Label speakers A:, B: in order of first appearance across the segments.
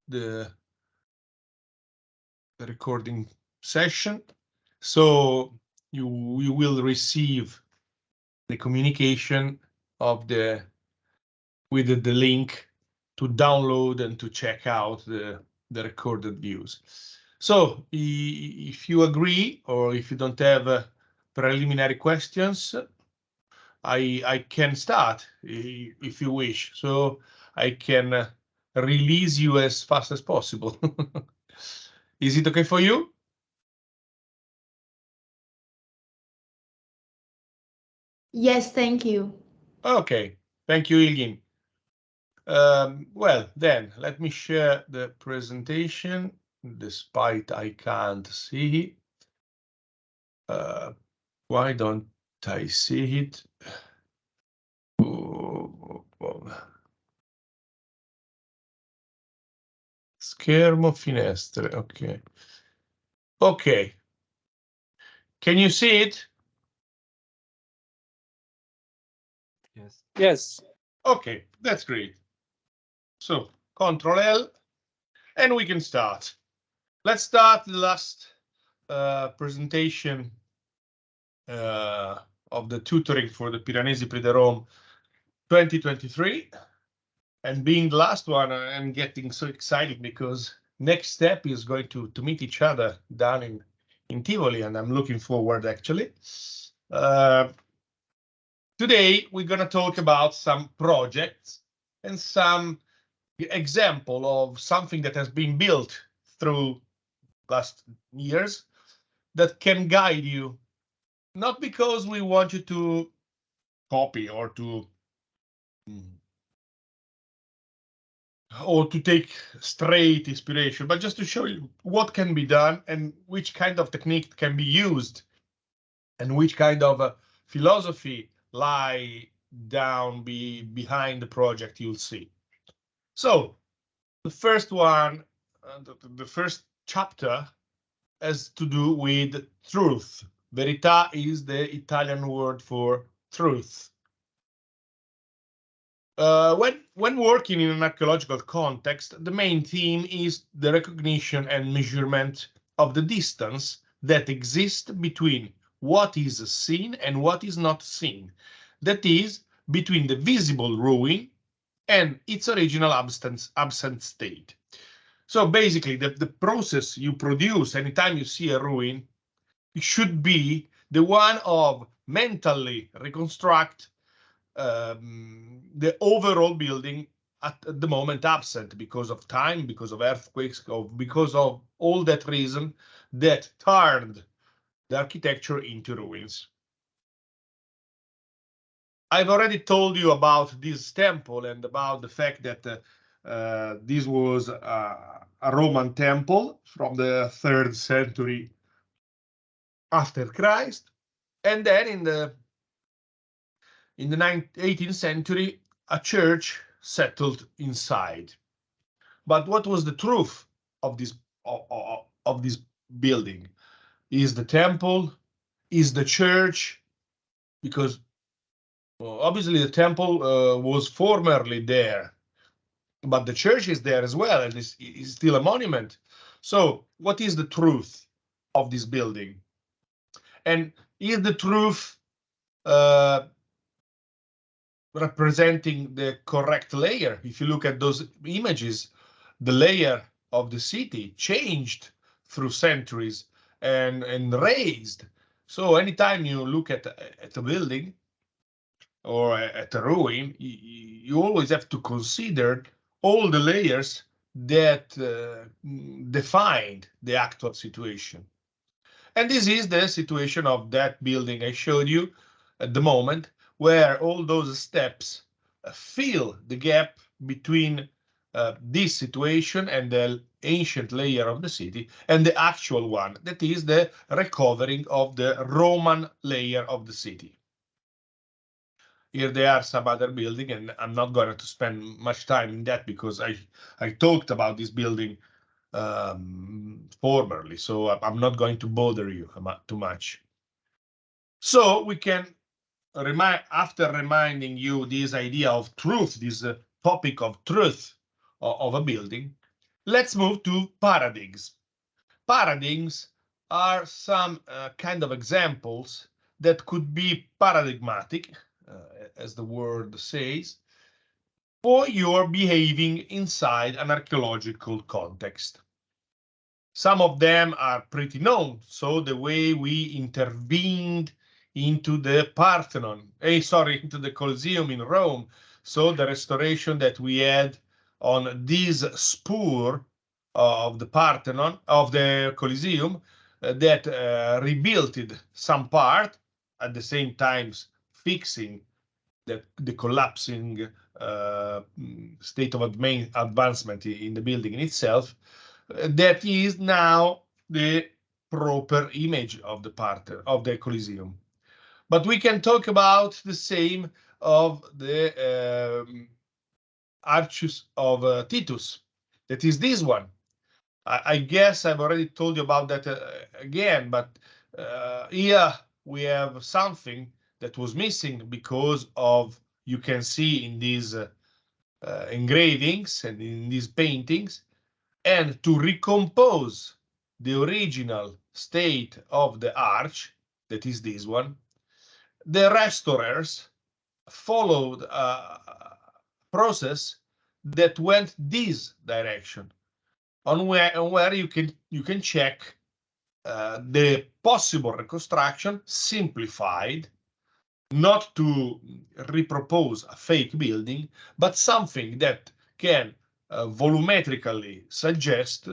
A: the recording session. So you will receive the communication of with the link to download and to check out the recorded views. So if you agree, or if you don't have preliminary questions, I can start if you wish. So I can release you as fast as possible. Is it okay for you?
B: Yes, thank you.
A: Okay, thank you, Ilgin. Well, then let me share the presentation, despite I can't see it. Why don't I see it? Schermo finestre, ok. Okay. Can you see it?
C: Yes.
D: Yes.
A: Okay, that's great. So Control L, and we can start. Let's start the last presentation of the tutoring for the Piranesi Pre-Rome 2023. And being the last one, I'm getting so excited because next step is going to meet each other down in Tivoli, and I'm looking forward actually. Today we're going to talk about some projects and some example of something that has been built through last years that can guide you, not because we want you to copy or to take straight inspiration, but just to show you what can be done and which kind of technique can be used and which kind of philosophy lie down behind the project you'll see. So the first one, the first chapter has to do with truth. Verità is the Italian word for truth. When working in an archaeological context, the main theme is the recognition and measurement of the distance that exists between what is seen and what is not seen. That is, between the visible ruin and its original absent state. So basically, the process you produce anytime you see a ruin, it should be the one of mentally reconstruct the overall building at the moment absent because of time, because of earthquakes, because of all that reason that turned the architecture into ruins. I've already told you about this temple and about the fact that this was a Roman temple from the 3rd century after Christ, and then in the 18th century, a church settled inside. But what was the truth of this building? Is the temple? Is the church? Because obviously the temple was formerly there, but the church is there as well, and is still a monument. So what is the truth of this building? And is the truth representing the correct layer? If you look at those images, the layer of the city changed through centuries and raised. So anytime you look at a building or at a ruin, you always have to consider all the layers that defined the actual situation. And this is the situation of that building I showed you at the moment, where all those steps fill the gap between this situation and the ancient layer of the city and the actual one, that is the recovering of the Roman layer of the city. Here there are some other building, and I'm not going to spend much time in that because I talked about this building formerly, so I'm not going to bother you too much. So we can after reminding you this idea of truth, this topic of truth of a building, Let's move to paradigms. Paradigms are some kind of examples that could be paradigmatic, as the word says, for your behaving inside an archaeological context. Some of them are pretty known. So the way we intervened into the Parthenon, into the Colosseum in Rome. So the restoration that we had on this spur of the Parthenon, of the Colosseum, that rebuilt it some part, at the same time fixing the collapsing state of advancement in the building in itself. That is now the proper image of the Colosseum. But we can talk about the same of the Archus of Titus. That is this one. I guess I've already told you about that again, but here we have something that was missing because of, you can see in these engravings and in these paintings, and to recompose the original state of the arch, that is this one, the restorers followed a process that went this direction, on where you can check the possible reconstruction simplified, not to repropose a fake building, but something that can volumetrically suggest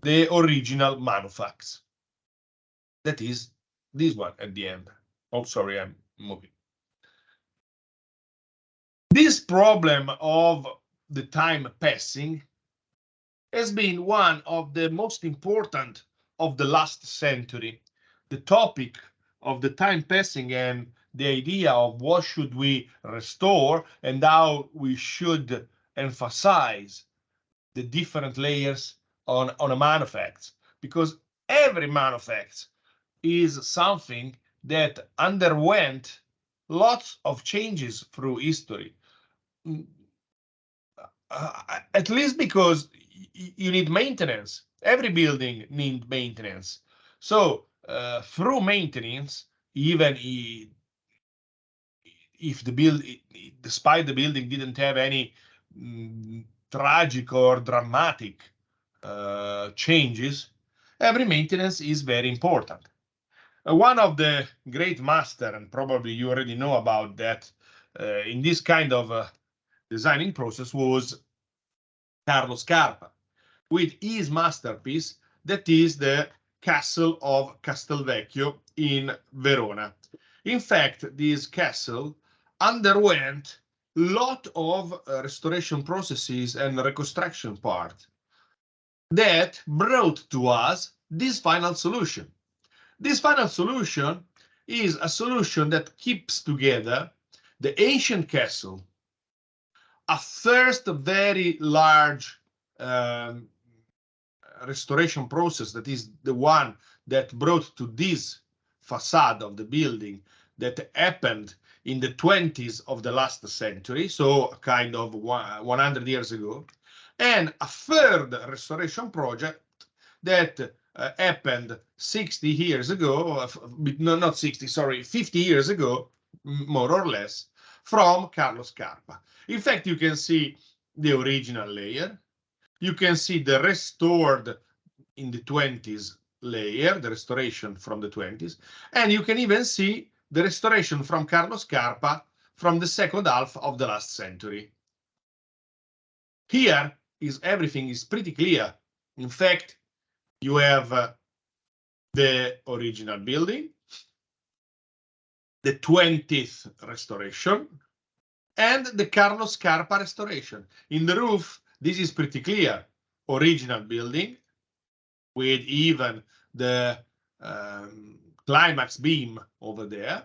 A: the original manufacts. That is this one at the end. Oh, sorry, I'm moving. This problem of the time passing has been one of the most important of the last century. The topic of the time passing and the idea of what should we restore and how we should emphasize the different layers on a manufact, because every manufact is something that underwent lots of changes through history. At least because you need maintenance. Every building needs maintenance. So through maintenance, even if despite the building didn't have any tragic or dramatic changes, every maintenance is very important. One of the great master, and probably you already know about that, in this kind of designing process was Carlo Scarpa, with his masterpiece, that is the Castle of Castelvecchio in Verona. In fact, this castle underwent a lot of restoration processes and reconstruction part that brought to us this final solution. This final solution is a solution that keeps together the ancient castle, a first very large restoration process, that is the one that brought to this facade of the building, that happened in the 20s of the last century, so kind of 100 years ago, and a third restoration project that happened 60 years ago, no, not 60, sorry, 50 years ago, more or less, from Carlo Scarpa. In fact, you can see the original layer. You can see the restored in the 20s layer, the restoration from the 20s, and you can even see the restoration from Carlo Scarpa from the second half of the last century. Here everything is pretty clear. In fact, you have the original building, the 20th restoration, and the Carlo Scarpa restoration. In the roof, this is pretty clear. Original building with even the climax beam over there,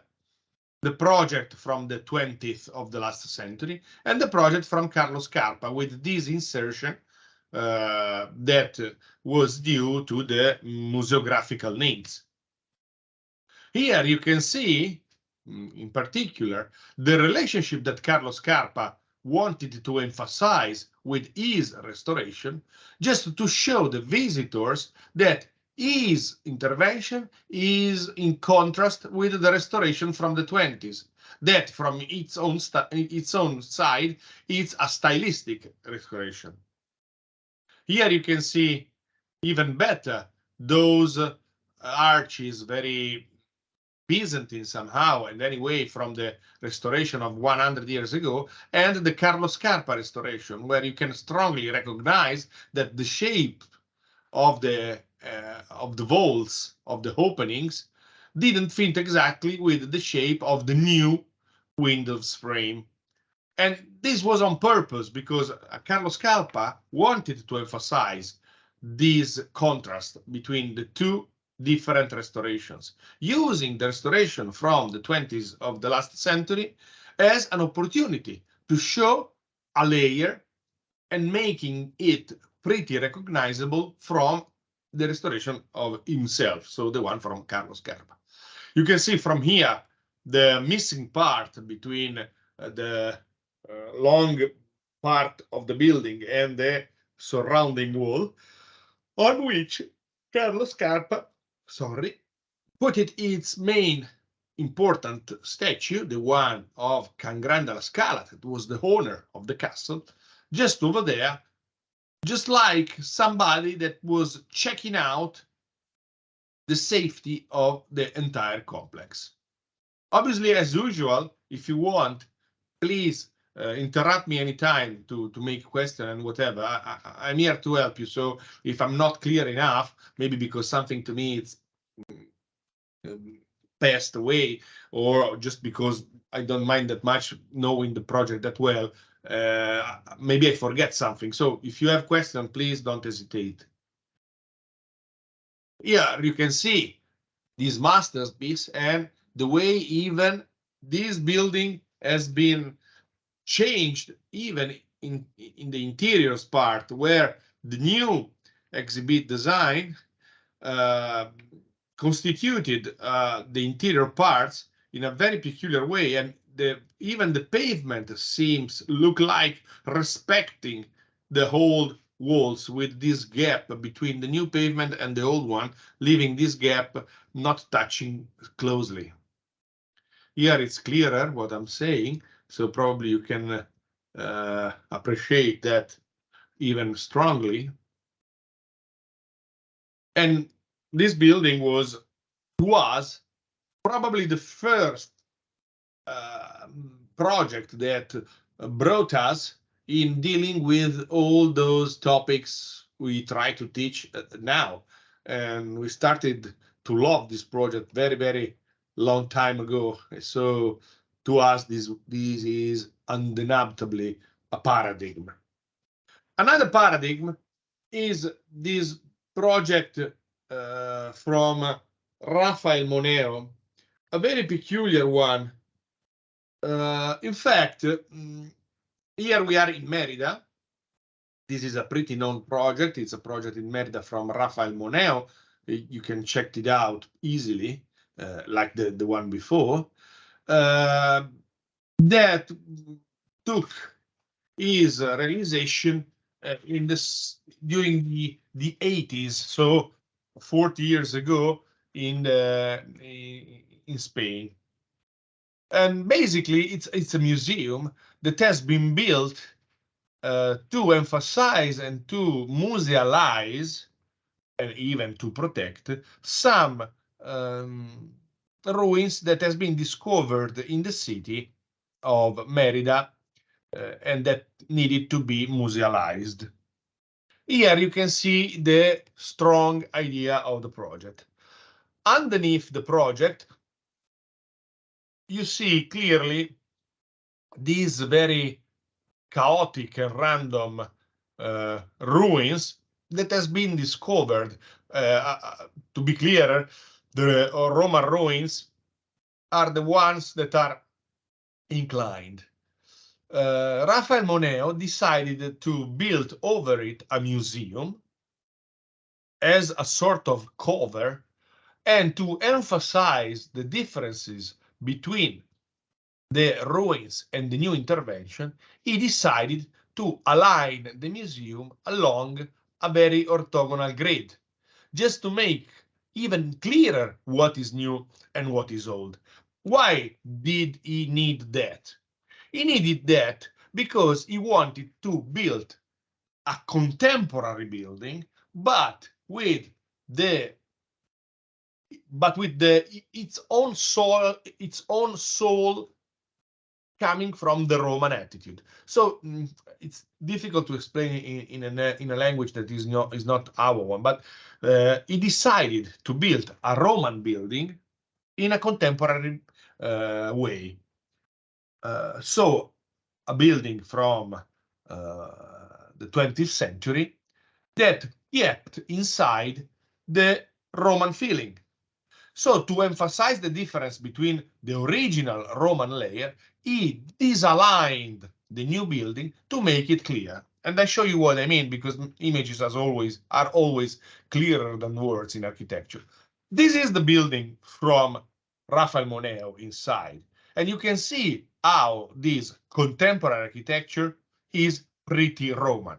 A: the project from the 20th of the last century, and the project from Carlo Scarpa with this insertion that was due to the museographical needs. Here you can see, in particular, the relationship that Carlo Scarpa wanted to emphasize with his restoration, just to show the visitors that his intervention is in contrast with the restoration from the 20s, that from its own side, it's a stylistic restoration. Here you can see even better those arches, very Byzantine somehow, and anyway from the restoration of 100 years ago, and the Carlo Scarpa restoration, where you can strongly recognize that the shape of the vaults, of the openings, didn't fit exactly with the shape of the new windows frame. And this was on purpose because Carlo Scarpa wanted to emphasize this contrast between the two different restorations, using the restoration from the 20s of the last century as an opportunity to show a layer and making it pretty recognizable from the restoration of himself, so the one from Carlo Scarpa. You can see from here the missing part between the long part of the building and the surrounding wall, on which Carlo Scarpa, put its main important statue, the one of Can Grande alla Scala, that was the owner of the castle, just over there, just like somebody that was checking out the safety of the entire complex. Obviously, as usual, if you want, please interrupt me anytime to make question and whatever. I'm here to help you. So if I'm not clear enough, maybe because something to me it's passed away, or just because I don't mind that much knowing the project that well, maybe I forget something. So if you have questions, please don't hesitate. Here you can see this masterpiece and the way even this building has been changed, even in the interiors part, where the new exhibit design constituted the interior parts in a very peculiar way, and even the pavement seems look like respecting the old walls, with this gap between the new pavement and the old one, leaving this gap not touching closely. Here it's clearer what I'm saying, so probably you can appreciate that even strongly. And this building was probably the first project that brought us in dealing with all those topics we try to teach now. And we started to love this project very, very long time ago. So to us, this is undeniably a paradigm. Another paradigm is this project from Rafael Moneo, a very peculiar one. In fact, here we are in Merida. This is a pretty known project. It's a project in Merida from Rafael Moneo. You can check it out easily, like the one before. That took his realization during the 80s, so 40 years ago in Spain. And basically, it's a museum that has been built to emphasize and to musealize and even to protect some ruins that has been discovered in the city of Merida and that needed to be musealized. Here you can see the strong idea of the project. Underneath the project, you see clearly these very chaotic and random ruins that has been discovered. To be clearer, the Roman ruins are the ones that are inclined. Rafael Moneo decided to build over it a museum as a sort of cover, and to emphasize the differences between the ruins and the new intervention, he decided to align the museum along a very orthogonal grid, just to make even clearer what is new and what is old. Why did he need that? He needed that because he wanted to build a contemporary building, but with its own soul coming from the Roman attitude. So it's difficult to explain in a language that is not our one, but he decided to build a Roman building in a contemporary way. So a building from the 20th century that kept inside the Roman feeling. So to emphasize the difference between the original Roman layer, he disaligned the new building to make it clear. And I show you what I mean, because images are always clearer than words in architecture. This is the building from Raphael Moneo inside. And you can see how this contemporary architecture is pretty Roman.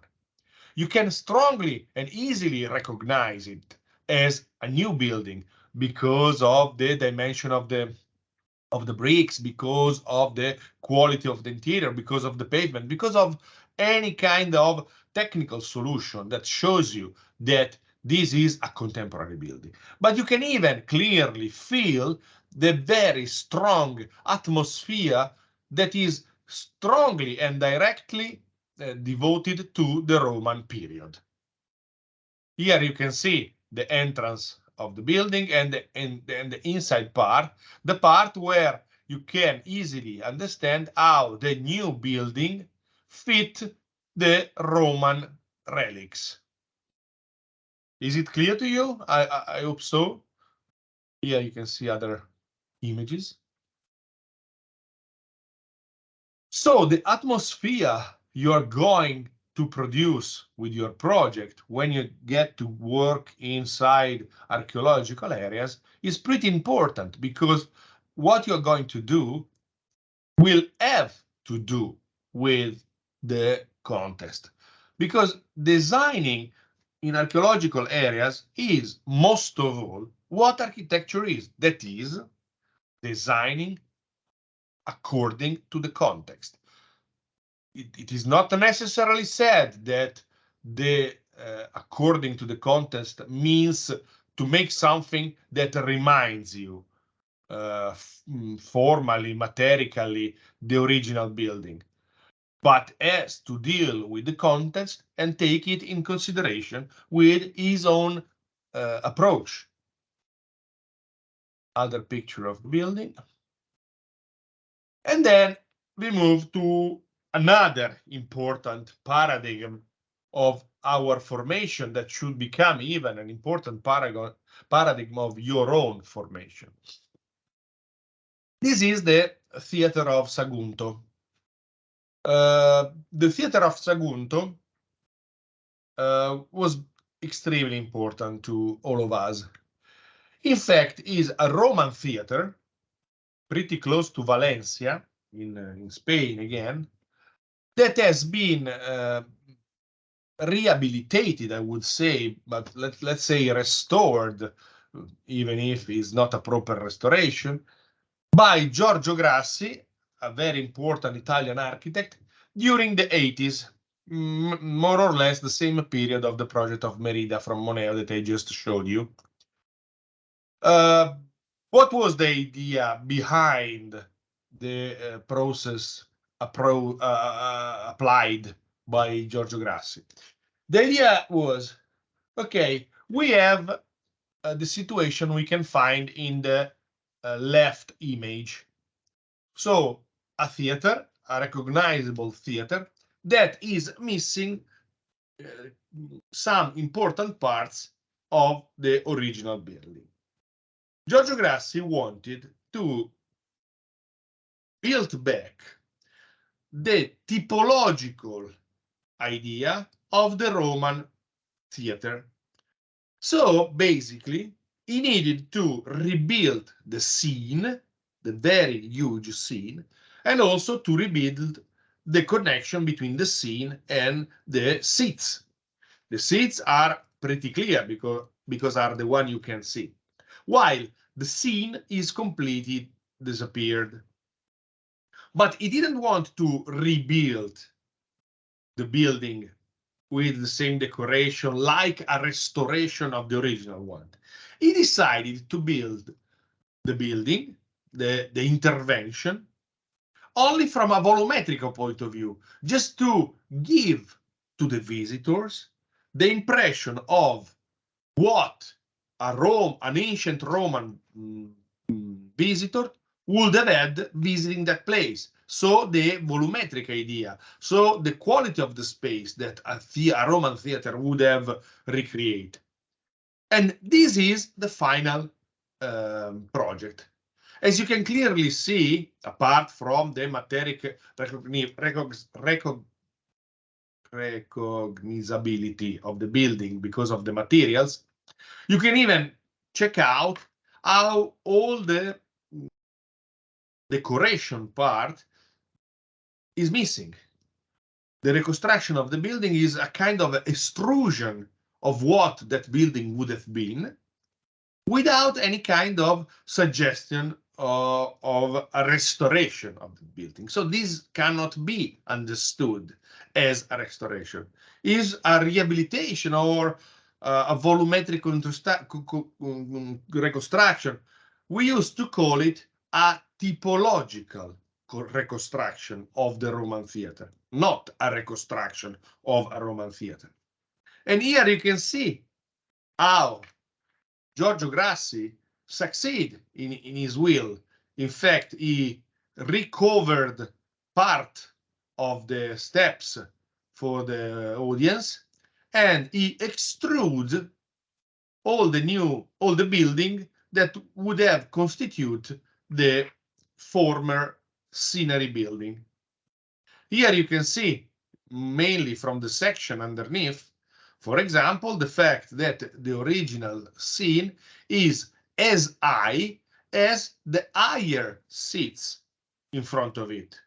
A: You can strongly and easily recognize it as a new building because of the dimension of the bricks, because of the quality of the interior, because of the pavement, because of any kind of technical solution that shows you that this is a contemporary building. But you can even clearly feel the very strong atmosphere that is strongly and directly devoted to the Roman period. Here you can see the entrance of the building and the inside part, the part where you can easily understand how the new building fit the Roman relics. Is it clear to you? I hope so. Here you can see other images. So the atmosphere you are going to produce with your project when you get to work inside archaeological areas is pretty important, because what you're going to do will have to do with the context. Because designing in archaeological areas is most of all what architecture is. That is, designing according to the context. It is not necessarily said that the according to the context means to make something that reminds you formally, materially, the original building, but has to deal with the context and take it in consideration with his own approach. Other picture of the building. And then we move to another important paradigm of our formation that should become even an important paradigm of your own formation. This is the theater of Sagunto. The theater of Sagunto was extremely important to all of us. In fact, is a Roman theater pretty close to Valencia in Spain again, that has been rehabilitated, I would say, but let's say restored, even if it's not a proper restoration, by Giorgio Grassi, a very important Italian architect, during the 80s, more or less the same period of the project of Merida from Moneo that I just showed you. What was the idea behind the process applied by Giorgio Grassi? The idea was, okay, we have the situation we can find in the left image. So a theater, a recognizable theater that is missing some important parts of the original building. Giorgio Grassi wanted to build back the typological idea of the Roman theater. So basically, he needed to rebuild the scene, the very huge scene, and also to rebuild the connection between the scene and the seats. The seats are pretty clear because are the one you can see, while the scene is completely disappeared. But he didn't want to rebuild the building with the same decoration like a restoration of the original one. He decided to build the building, the intervention, only from a volumetrical point of view, just to give to the visitors the impression of what an ancient Roman visitor would have had visiting that place. So the volumetric idea, so the quality of the space that a Roman theater would have recreated. And this is the final project. As you can clearly see, apart from the material recognizability of the building because of the materials, you can even check out how all the decoration part is missing. The reconstruction of the building is a kind of extrusion of what that building would have been, without any kind of suggestion of a restoration of the building. So this cannot be understood as a restoration. Is a rehabilitation or a volumetric reconstruction. We used to call it a typological reconstruction of the Roman theater, not a reconstruction of a Roman theater. And here you can see how Giorgio Grassi succeeded in his will. In fact, he recovered part of the steps for the audience, and he extruded all the building that would have constituted the former scenery building. Here you can see, mainly from the section underneath, for example, the fact that the original scene is as high as the higher seats in front of it.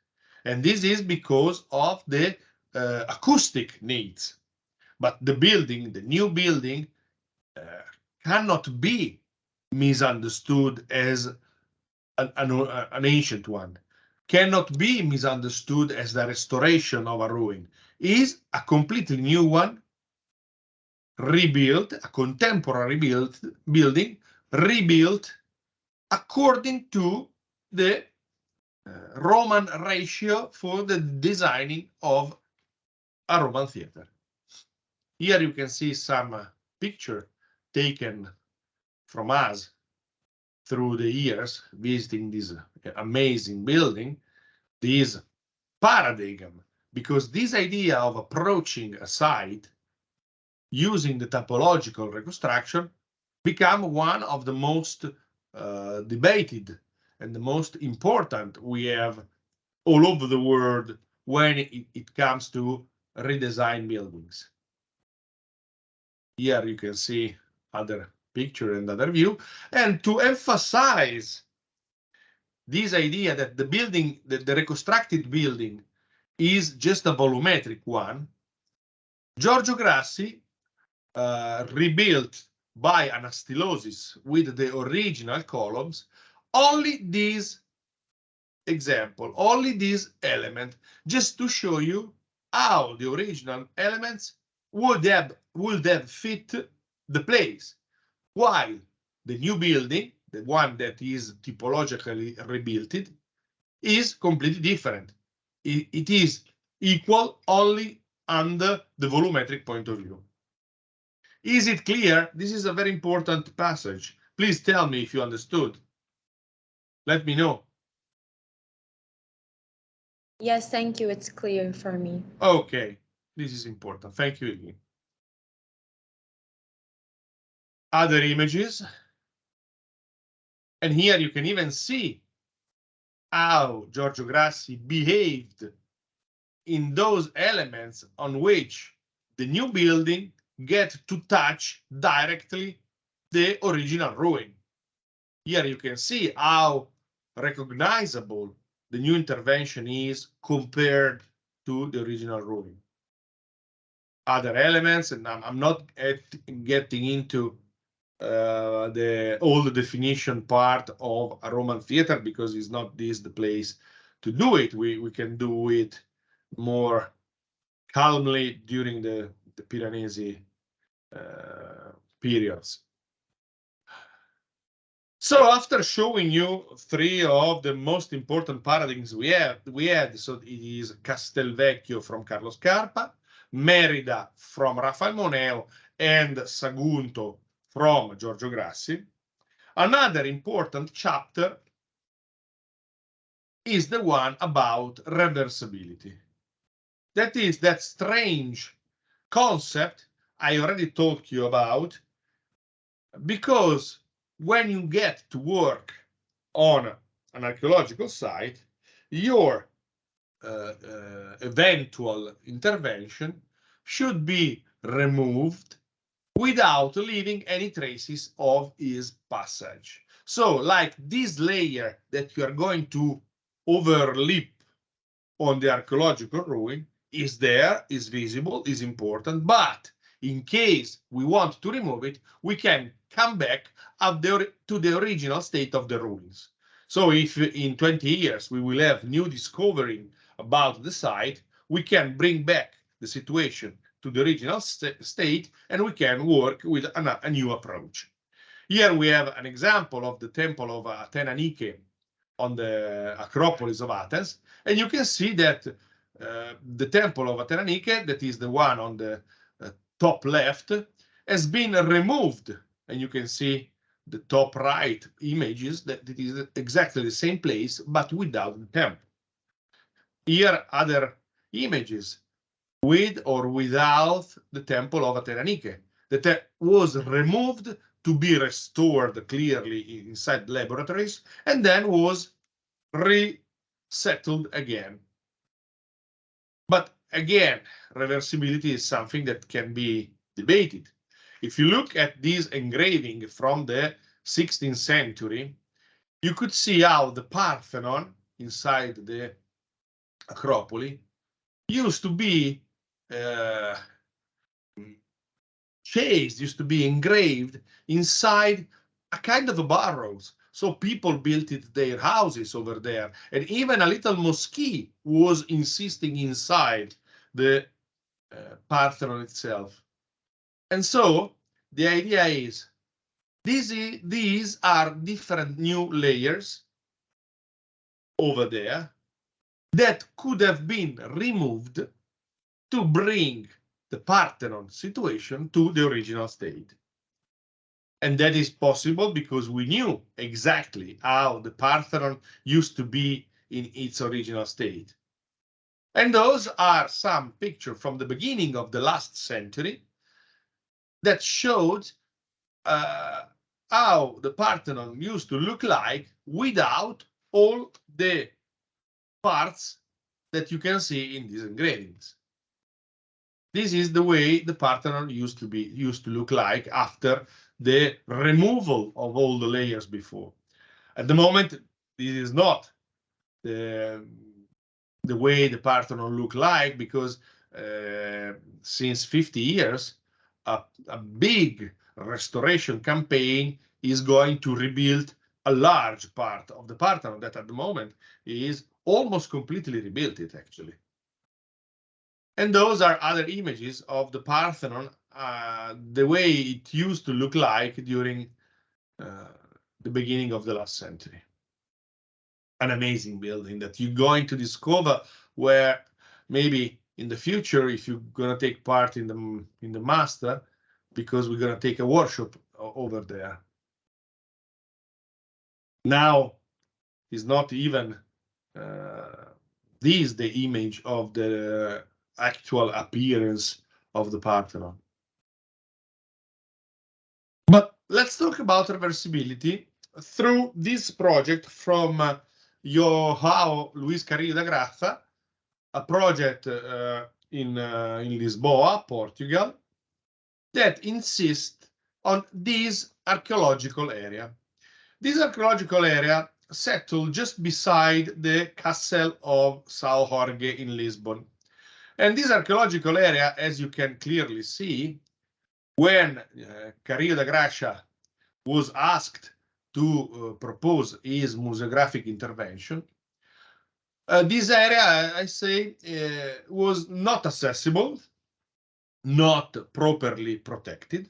A: And this is because of the acoustic needs. But the building, the new building, cannot be misunderstood as an ancient one, cannot be misunderstood as the restoration of a ruin. Is a completely new one, rebuilt, a contemporary building, rebuilt according to the Roman ratio for the designing of a Roman theater. Here you can see some picture taken from us through the years visiting this amazing building, this paradigm, because this idea of approaching a site using the topological reconstruction become one of the most debated and the most important we have all over the world when it comes to redesign buildings. Here you can see other picture and other view, and to emphasize this idea that the building, the reconstructed building is just a volumetric one, Giorgio Grassi rebuilt by anastilosis with the original columns only this example, only this element, just to show you how the original elements would have fit the place, while the new building, the one that is typologically rebuilt, is completely different. It is equal only under the volumetric point of view. Is it clear? This is a very important passage. Please tell me if you understood. Let me know.
B: Yes, thank you. It's clear for me.
A: Okay, this is important. Thank you, Iggy. Other images. And here you can even see how Giorgio Grassi behaved in those elements on which the new building get to touch directly the original ruin. Here you can see how recognizable the new intervention is compared to the original ruin. Other elements, and I'm not getting into all the definition part of a Roman theater because it's not this the place to do it. We can do it more calmly during the Piranesi periods. So after showing you three of the most important paradigms we had, so it is Castelvecchio from Carlo Scarpa, Merida from Rafael Moneo, and Sagunto from Giorgio Grassi. Another important chapter is the one about reversibility. That is that strange concept I already talked to you about, because when you get to work on an archaeological site, your eventual intervention should be removed without leaving any traces of its passage. So like this layer that you are going to overlap on the archaeological ruin is there, is visible, is important, but in case we want to remove it, we can come back to the original state of the ruins. So if in 20 years we will have new discovering about the site, we can bring back the situation to the original state and we can work with a new approach. Here we have an example of the temple of Athena Nike on the Acropolis of Athens, and you can see that the temple of Athena Nike, that is the one on the top left, has been removed, and you can see the top right images that it is exactly the same place but without the temple. Here other images with or without the temple of Athena Nike that was removed to be restored clearly inside laboratories and then was resettled again. But again, reversibility is something that can be debated. If you look at this engraving from the 16th century, you could see how the Parthenon inside the Acropolis used to be chased, used to be engraved inside a kind of a burrows. So people built their houses over there, and even a little mosque was insisting inside the Parthenon itself. And so the idea is these are different new layers over there that could have been removed to bring the Parthenon situation to the original state. And that is possible because we knew exactly how the Parthenon used to be in its original state. And those are some pictures from the beginning of the last century that showed how the Parthenon used to look like without all the parts that you can see in these engravings. This is the way the Parthenon used to look like after the removal of all the layers before. At the moment, this is not the way the Parthenon look like, because since 50 years, a big restoration campaign is going to rebuild a large part of the Parthenon that at the moment is almost completely rebuilt it actually. And those are other images of the Parthenon, the way it used to look like during the beginning of the last century. An amazing building that you're going to discover, where maybe in the future, if you're going to take part in the master, because we're going to take a workshop over there. Now is not even this the image of the actual appearance of the Parthenon. But let's talk about reversibility through this project from João Luís Carrilho da Graça, a project in Lisboa, Portugal, that insists on this archaeological area. This archaeological area settled just beside the castle of São Jorge in Lisbon. And this archaeological area, as you can clearly see, when Carrillo da Gracia was asked to propose his museographic intervention, this area, I say, was not accessible, not properly protected,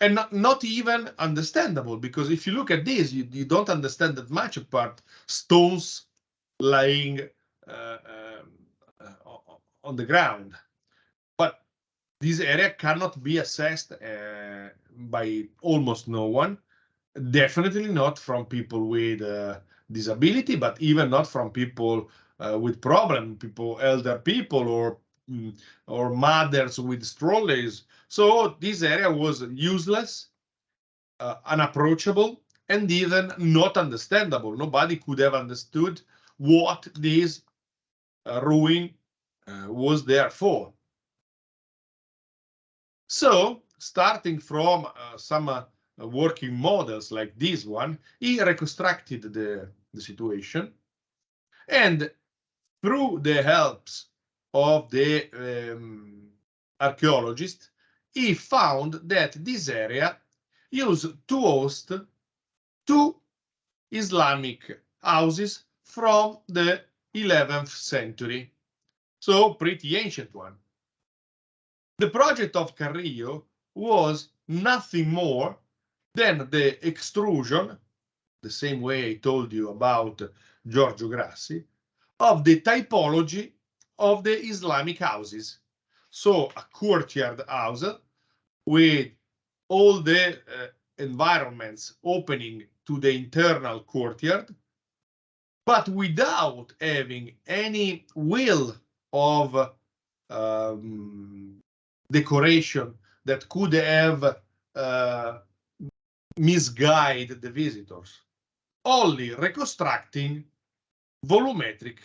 A: and not even understandable, because if you look at this, you don't understand that much apart stones lying on the ground. But this area cannot be assessed by almost no one, definitely not from people with disability, but even not from people with problem, elder people, or mothers with strollers. So this area was useless, unapproachable, and even not understandable. Nobody could have understood what this ruin was there for. So, starting from some working models like this one, he reconstructed the situation, and through the helps of the archaeologist, he found that this area used to host two Islamic houses from the 11th century, so pretty ancient one. The project of Carrillo was nothing more than the extrusion, the same way I told you about Giorgio Grassi, of the typology of the Islamic houses. So a courtyard house with all the environments opening to the internal courtyard, but without having any will of decoration that could have misguided the visitors, only reconstructing volumetric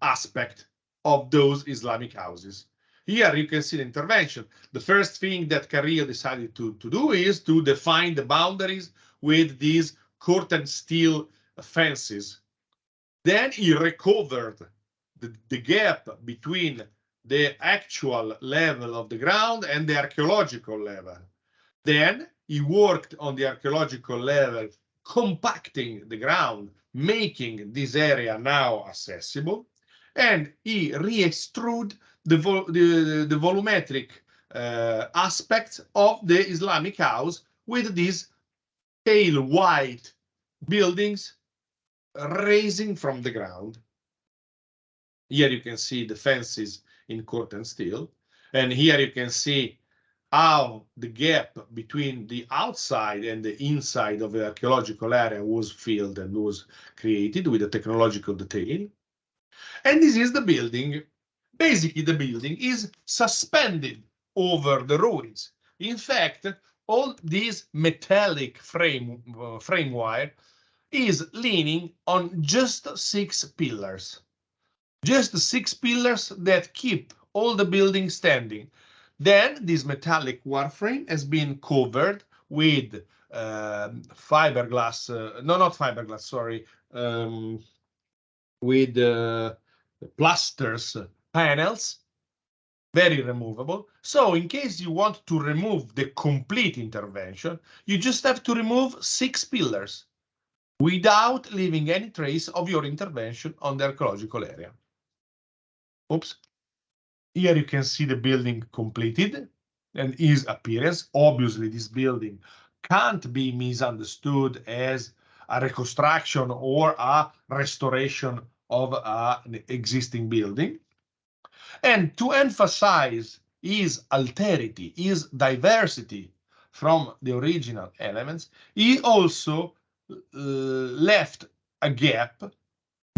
A: aspect of those Islamic houses. Here you can see the intervention. The first thing that Carrillo decided to do is to define the boundaries with these curtain steel fences. Then he recovered the gap between the actual level of the ground and the archaeological level. Then he worked on the archaeological level, compacting the ground, making this area now accessible, and he re-extrude the volumetric aspects of the Islamic house with these pale white buildings raising from the ground. Here you can see the fences in curtain steel, and here you can see how the gap between the outside and the inside of the archaeological area was filled and was created with a technological detail. And this is the building. Basically, the building is suspended over the ruins. In fact, all this metallic frame wire is leaning on just 6 pillars. Just 6 pillars that keep all the building standing. Then this metallic warframe has been covered with fiberglass, no, not fiberglass, sorry, with plasters panels, very removable. So in case you want to remove the complete intervention, you just have to remove 6 pillars without leaving any trace of your intervention on the archaeological area. Oops. Here you can see the building completed and its appearance. Obviously, this building can't be misunderstood as a reconstruction or a restoration of an existing building. And to emphasize its alterity, its diversity from the original elements, he also left a gap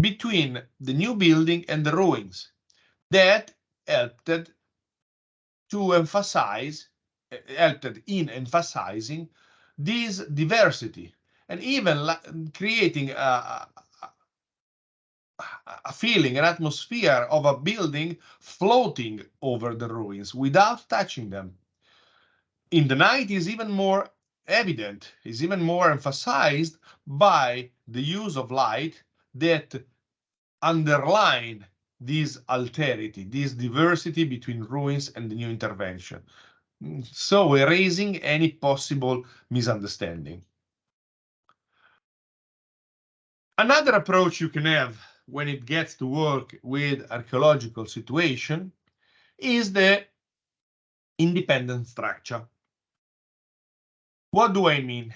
A: between the new building and the ruins that helped in emphasizing this diversity and even creating a feeling, an atmosphere of a building floating over the ruins without touching them. In the night is even more evident, is even more emphasized by the use of light that underline this alterity, this diversity between ruins and the new intervention. So erasing any possible misunderstanding. Another approach you can have when it gets to work with archaeological situation is the independent structure. What do I mean?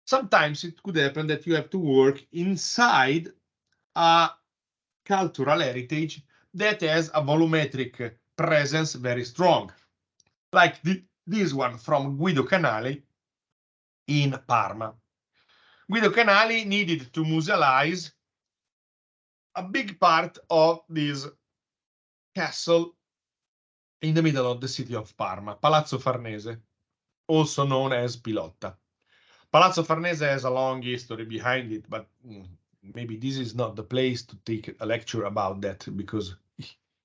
A: Sometimes it could happen that you have to work inside a cultural heritage that has a volumetric presence very strong, like this one from Guido Canali in Parma. Guido Canali needed to musealize a big part of this castle in the middle of the city of Parma, Palazzo Farnese, also known as Pilotta. Palazzo Farnese has a long history behind it, but maybe this is not the place to take a lecture about that, because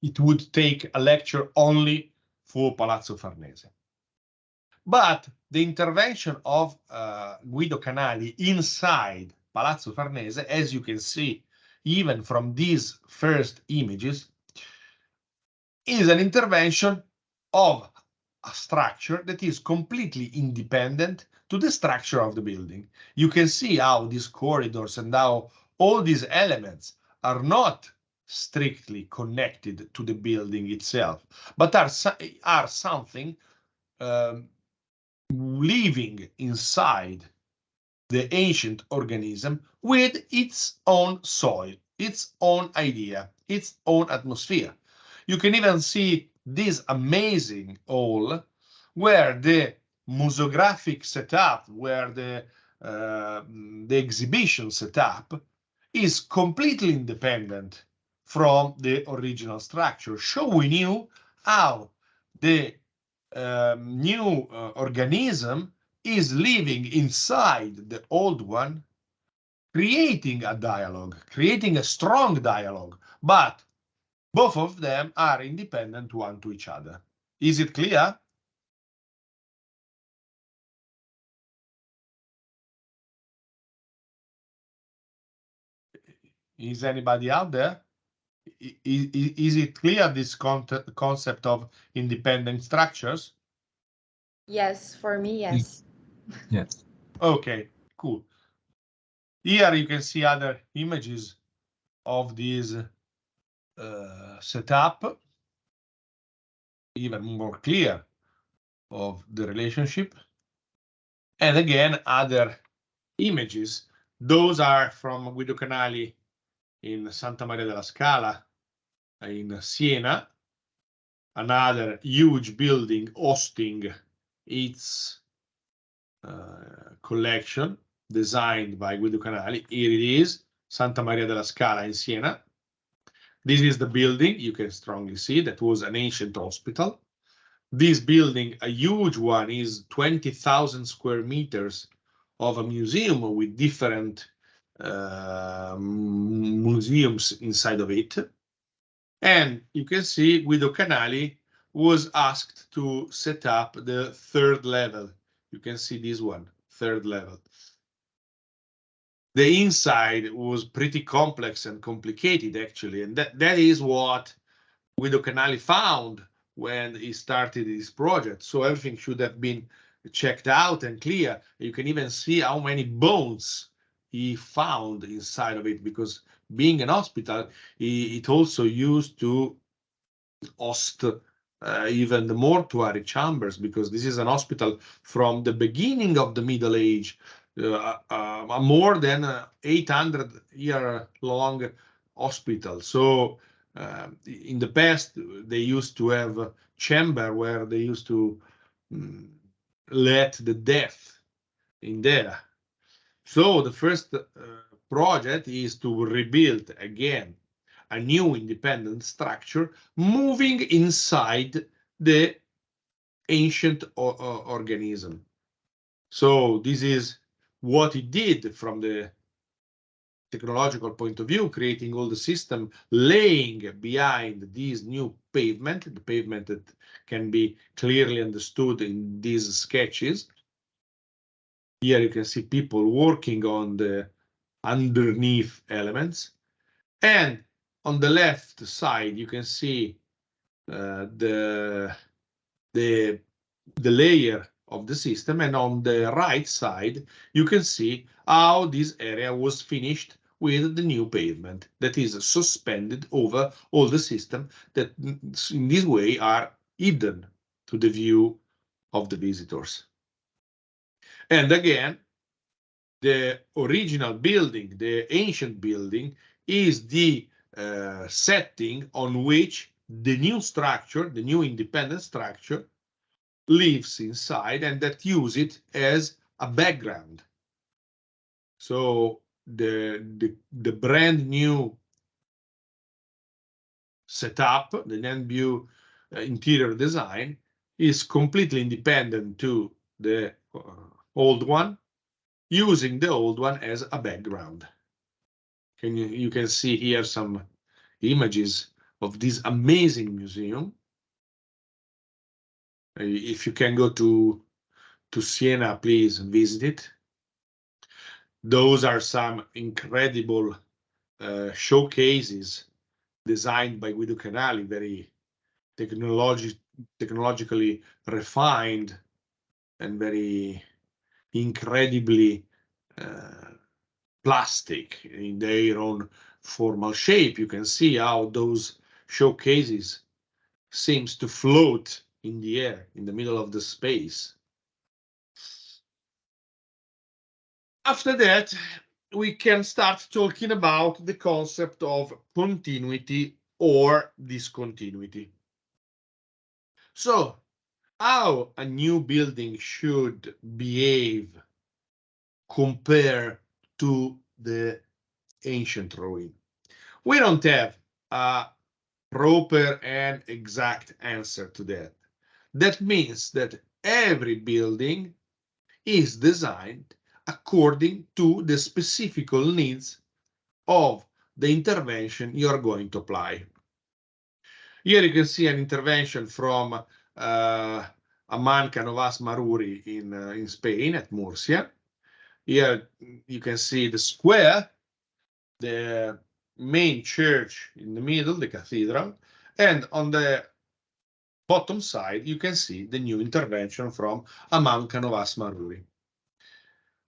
A: it would take a lecture only for Palazzo Farnese. But the intervention of Guido Canali inside Palazzo Farnese, as you can see, even from these first images, is an intervention of a structure that is completely independent to the structure of the building. You can see how these corridors and how all these elements are not strictly connected to the building itself, but are something living inside the ancient organism with its own soil, its own idea, its own atmosphere. You can even see this amazing hall where the museographic setup, where the exhibition setup is completely independent from the original structure, showing you how the new organism is living inside the old one, creating a dialogue, creating a strong dialogue, but both of them are independent one to each other. Is it clear? Is anybody out there? Is it clear, this concept of independent structures?
B: Yes, for me, yes.
C: Yes.
A: Okay, cool. Here you can see other images of this setup, even more clear of the relationship. And again, other images. Those are from Guido Canali in Santa Maria della Scala in Siena, another huge building hosting its collection designed by Guido Canali. Here it is, Santa Maria della Scala in Siena. This is the building, you can strongly see, that was an ancient hospital. This building, a huge one, is 20,000 square meters of a museum with different museums inside of it. And you can see Guido Canali was asked to set up the third level. You can see this one, third level. The inside was pretty complex and complicated, actually, and that is what Guido Canali found when he started his project. So everything should have been checked out and clear. You can even see how many bones he found inside of it, because being an hospital, it also used to host even the mortuary chambers, because this is an hospital from the beginning of the Middle Age, more than 800-year-long hospital. So in the past, they used to have a chamber where they used to let the death in there. So the first project is to rebuild again a new independent structure, moving inside the ancient organism. So this is what he did from the technological point of view, creating all the system, laying behind this new pavement, the pavement that can be clearly understood in these sketches. Here you can see people working on the underneath elements. And on the left side, you can see the layer of the system, and on the right side, you can see how this area was finished with the new pavement that is suspended over all the system that in this way are hidden to the view of the visitors. And again, the original building, the ancient building, is the setting on which the new structure, the new independent structure, lives inside, and that use it as a background. So the brand new setup, the new interior design, is completely independent to the old one, using the old one as a background. You can see here some images of this amazing museum. If you can go to Siena, please visit it. Those are some incredible showcases designed by Guido Canali, very technologically refined and very incredibly plastic in their own formal shape. You can see how those showcases seems to float in the air, in the middle of the space. After that, we can start talking about the concept of continuity or discontinuity. So, how a new building should behave compared to the ancient ruin. We don't have a proper and exact answer to that. That means that every building is designed according to the specific needs of the intervention you are going to apply. Here you can see an intervention from Aman Canovas Maruri in Spain at Murcia. Here you can see the square, the main church in the middle, the cathedral, and on the bottom side you can see the new intervention from Aman Canovas Maruri.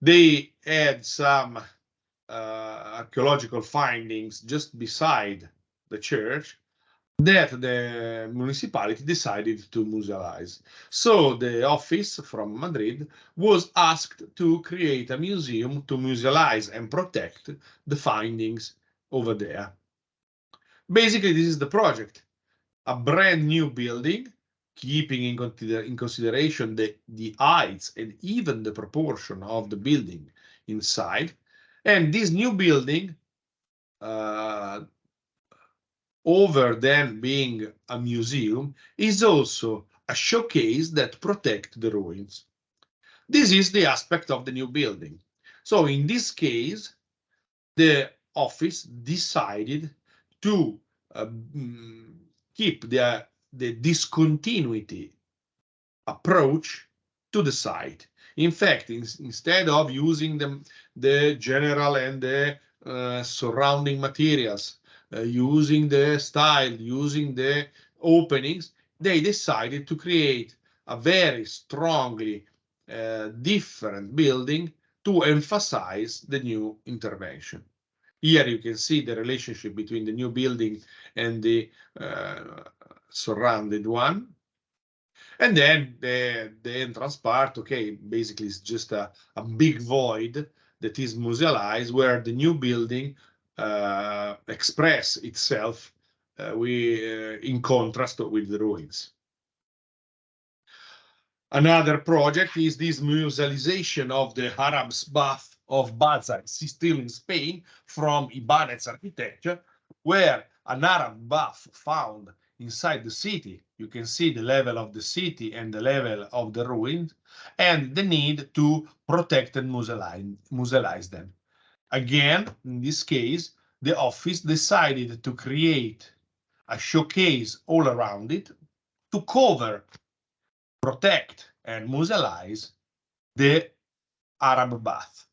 A: They had some archaeological findings just beside the church that the municipality decided to musealize. So the office from Madrid was asked to create a museum to musealize and protect the findings over there. Basically, this is the project. A brand new building, keeping in consideration the heights and even the proportion of the building inside. And this new building, over than being a museum, is also a showcase that protects the ruins. This is the aspect of the new building. So in this case, the office decided to keep the discontinuity approach to the site. In fact, instead of using the general and the surrounding materials, using the style, using the openings, they decided to create a very strongly different building to emphasize the new intervention. Here you can see the relationship between the new building and the surrounded one. And then the entrance part, okay, basically it's just a big void that is musealized where the new building express itself in contrast with the ruins. Another project is this musealization of the Arab's Bath of Baza, still in Spain, from Ibanez architecture, where an Arab bath found inside the city. You can see the level of the city and the level of the ruins, and the need to protect and musealize them. Again, in this case, the office decided to create a showcase all around it to cover, protect, and musealize the Arab bath.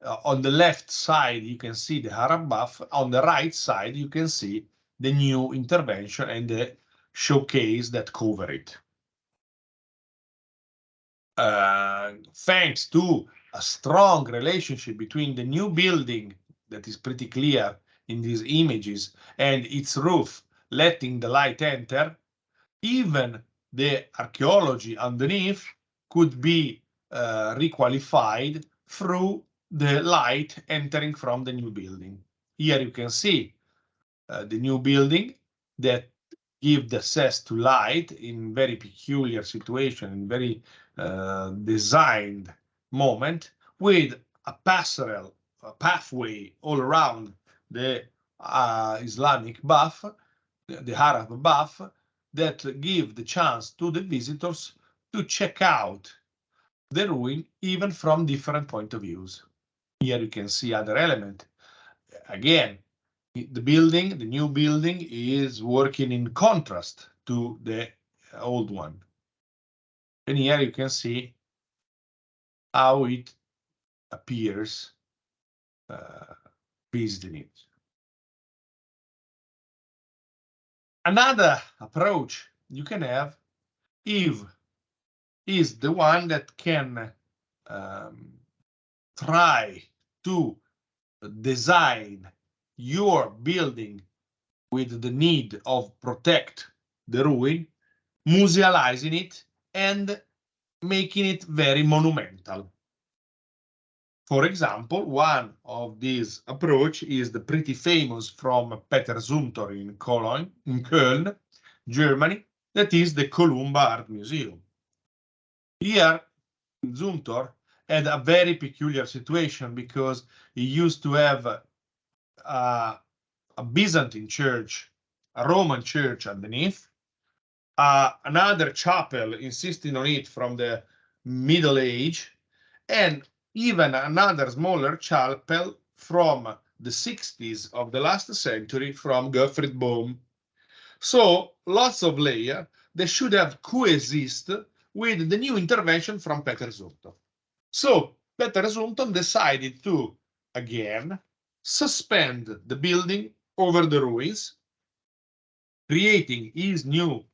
A: On the left side, you can see the Arab buff. On the right side, you can see the new intervention and the showcase that cover it. Thanks to a strong relationship between the new building that is pretty clear in these images and its roof letting the light enter, even the archaeology underneath could be requalified through the light entering from the new building. Here you can see the new building that give the access to light in very peculiar situation, in very designed moment, with a passerelle, a pathway all around the Islamic buff, the Arab buff, that give the chance to the visitors to check out the ruin even from different point of views. Here you can see other element. Again, the building, the new building is working in contrast to the old one. And here you can see how it appears visiting it. Another approach you can have is the one that can try to design your building with the need of protect the ruin, musealizing it and making it very monumental. For example, one of these approach is the pretty famous from Peter Zumthor in Köln, Germany, that is the Columba Art Museum. Here, Zumthor had a very peculiar situation because he used to have a Byzantine church, a Roman church underneath, another chapel insisting on it from the Middle Age, and even another smaller chapel from the 60s of the last century from Gottfried Bohm. So lots of layers that should have coexist with the new intervention from Peter Zumthor. So Peter Zumthor decided to, again, suspend the building over the ruins, creating his new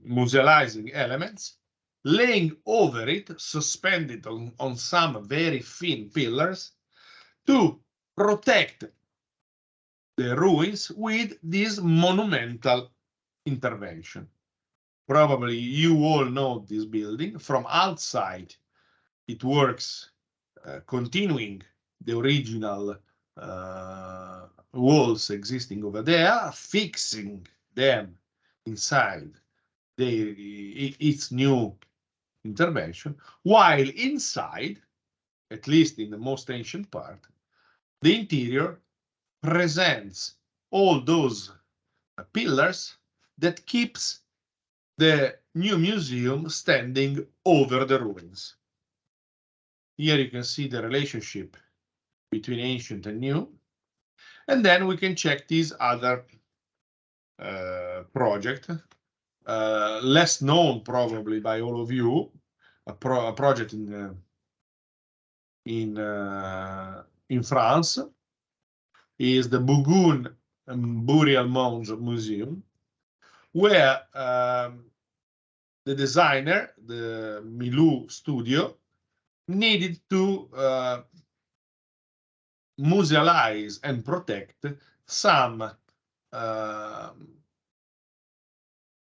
A: musealizing elements, laying over it, suspended on some very thin pillars to protect the ruins with this monumental intervention. Probably you all know this building. From outside, it works continuing the original walls existing over there, fixing them inside its new intervention, while inside, at least in the most ancient part, the interior presents all those pillars that keeps the new museum standing over the ruins. Here you can see the relationship between ancient and new. And then we can check this other project, less known probably by all of you, a project in France, is the Bougoun Burial Mounds Museum, where the designer, the Milou studio, needed to musealize and protect some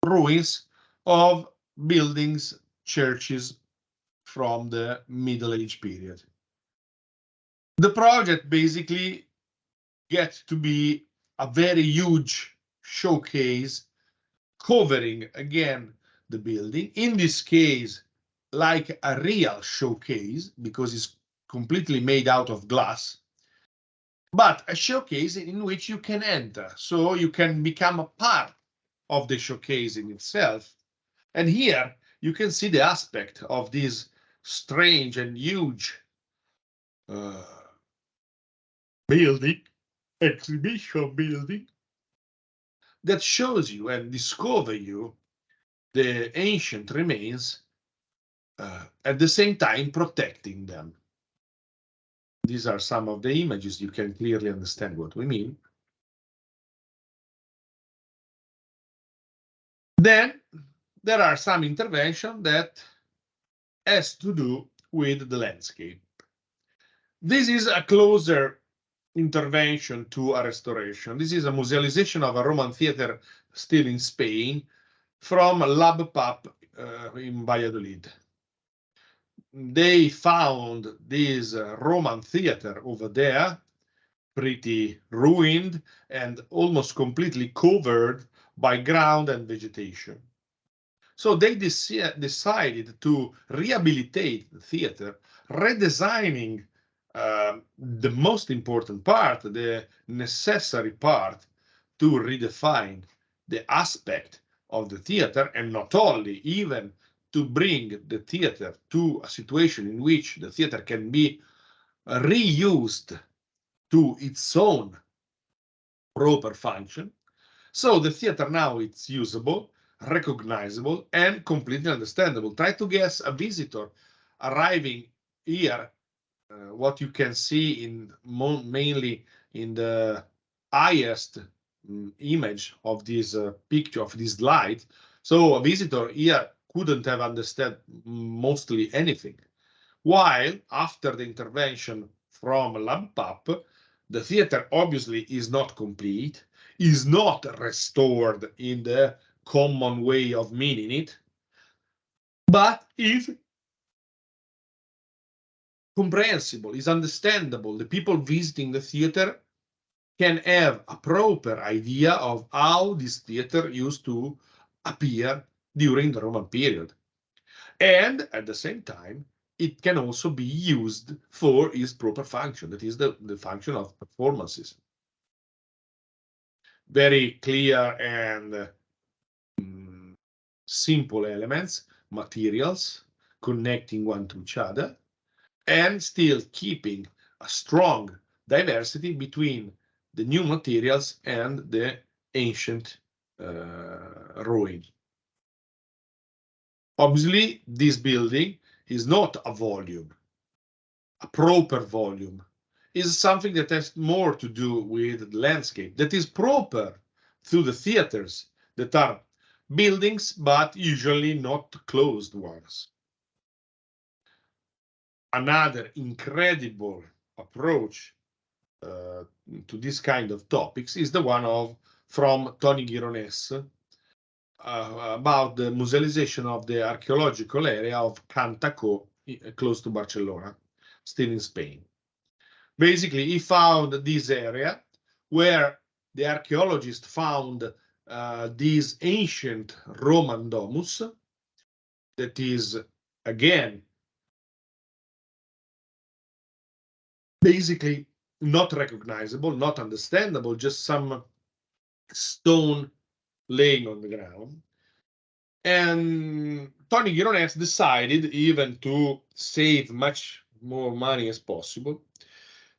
A: ruins of buildings, churches from the Middle Age period. The project basically gets to be a very huge showcase covering again the building. In this case, like a real showcase because it's completely made out of glass, but a showcase in which you can enter, so you can become a part of the showcase in itself. And here you can see the aspect of this strange and huge building, exhibition building, that shows you and discover you the ancient remains, at the same time protecting them. These are some of the images. You can clearly understand what we mean. Then there are some intervention that has to do with the landscape. This is a closer intervention to a restoration. This is a musealization of a Roman theater still in Spain from Lab Pub in Valladolid. They found this Roman theater over there, pretty ruined and almost completely covered by ground and vegetation. So they decided to rehabilitate the theater, redesigning the most important part, the necessary part, to redefine the aspect of the theater, and not only, even to bring the theater to a situation in which the theater can be reused to its own proper function. So the theater now it's usable, recognizable, and completely understandable. Try to guess a visitor arriving here, what you can see in mainly in the highest image of this picture of this slide. So a visitor here couldn't have understood mostly anything. While after the intervention from LabPap, the theater obviously is not complete, is not restored in the common way of meaning it, but is comprehensible, is understandable. The people visiting the theater can have a proper idea of how this theater used to appear during the Roman period. And at the same time, it can also be used for its proper function, that is the function of performances. Very clear and simple elements, materials connecting one to each other, and still keeping a strong diversity between the new materials and the ancient ruin. Obviously, this building is not a volume, a proper volume. Is something that has more to do with the landscape, that is proper to the theaters that are buildings, but usually not closed ones. Another incredible approach to this kind of topics is the one from Tony Gironès about the musealization of the archaeological area of Cantaco, close to Barcelona, still in Spain. Basically, he found this area where the archaeologist found this ancient Roman domus that is, again, basically not recognizable, not understandable, just some stone laying on the ground. And Tony Gironès decided, even to save much more money as possible,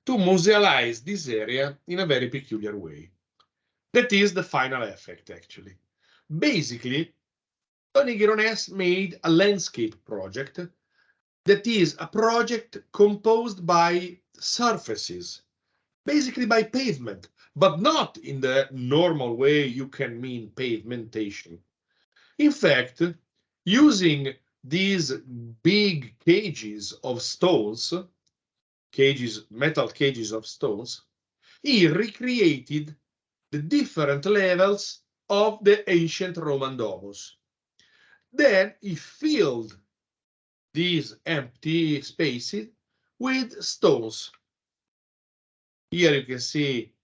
A: to musealize this area in a very peculiar way. That is the final effect, actually. Basically, Tony Gironès made a landscape project that is a project composed by surfaces, basically by pavement, but not in the normal way you can mean pavementation. In fact, using these big cages of stones, metal cages of stones, he recreated the different levels of the ancient Roman domus. Then he filled these empty spaces with stones. Here you can see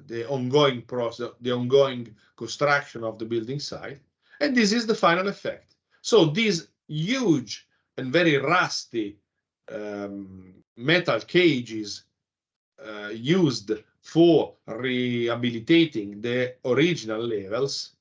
A: the ongoing process, the ongoing construction of the building site, and this is the final effect. So these huge and very rusty metal cages used for rehabilitating the original levels,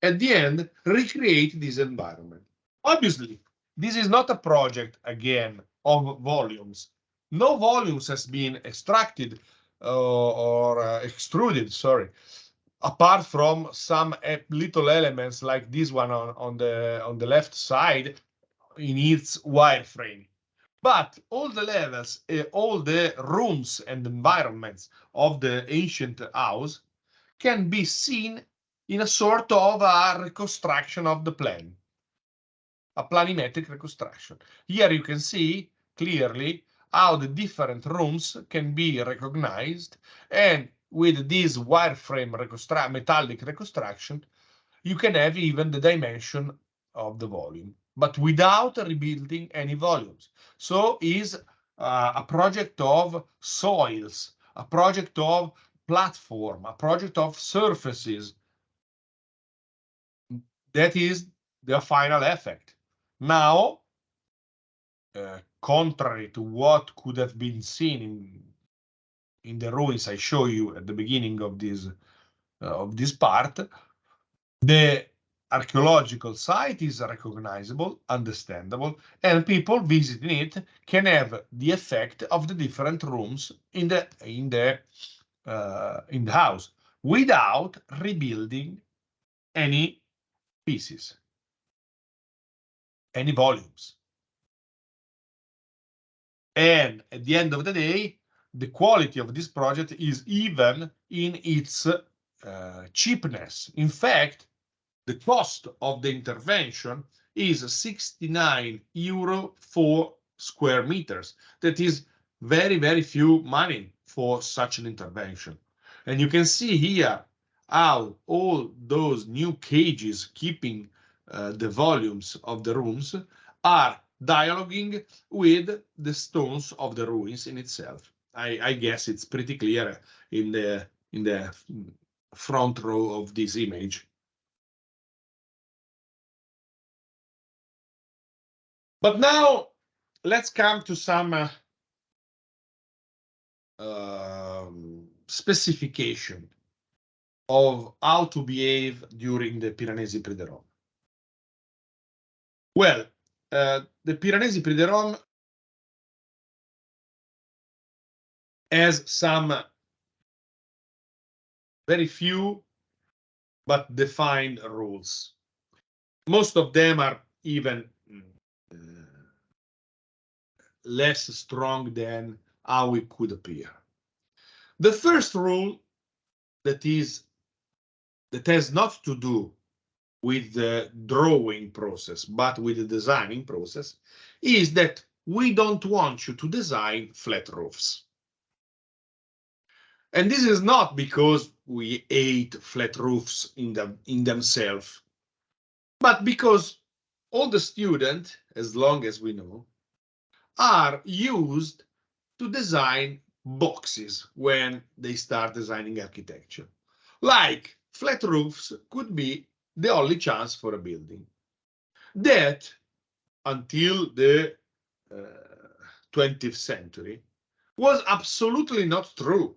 A: at the end, recreate this environment. Obviously, this is not a project, again, of volumes. No volumes has been extracted or extruded, sorry, apart from some little elements like this one on the left side in its wireframe. But all the levels, all the rooms and environments of the ancient house can be seen in a sort of a reconstruction of the plan, a planimetric reconstruction. Here you can see clearly how the different rooms can be recognized, and with this wireframe metallic reconstruction, you can have even the dimension of the volume, but without rebuilding any volumes. So is a project of soils, a project of platform, a project of surfaces. That is the final effect. Now, contrary to what could have been seen in the ruins I show you at the beginning of this part, the archaeological site is recognizable, understandable, and people visiting it can have the effect of the different rooms in the house without rebuilding any pieces, any volumes. And at the end of the day, the quality of this project is even in its cheapness. In fact, the cost of the intervention is 69 euro for square meters. That is very, very few money for such an intervention. And you can see here how all those new cages keeping the volumes of the rooms are dialoguing with the stones of the ruins in itself. I guess it's pretty clear in the front row of this image. But now let's come to some specification of how to behave during the Piranesi Prix-de-Rome. Well, the Piranesi Prix-de-Rome has some very few but defined rules. Most of them are even less strong than how it could appear. The first rule that has not to do with the drawing process, but with the designing process, is that we don't want you to design flat roofs. And this is not because we hate flat roofs in themselves, but because all the students, as long as we know, are used to design boxes when they start designing architecture. Like flat roofs could be the only chance for a building. That, until the 20th century, was absolutely not true.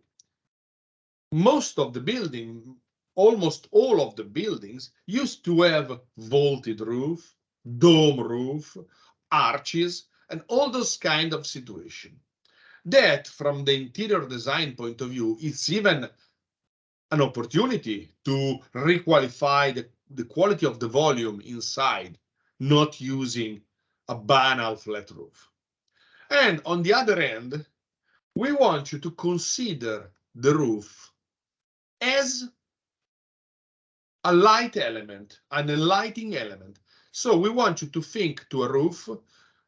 A: Most of the building, almost all of the buildings, used to have vaulted roof, dome roof, arches, and all those kind of situation. That, from the interior design point of view, it's even an opportunity to requalify the quality of the volume inside, not using a banal flat roof. And on the other hand, we want you to consider the roof as a light element, an lighting element. So we want you to think to a roof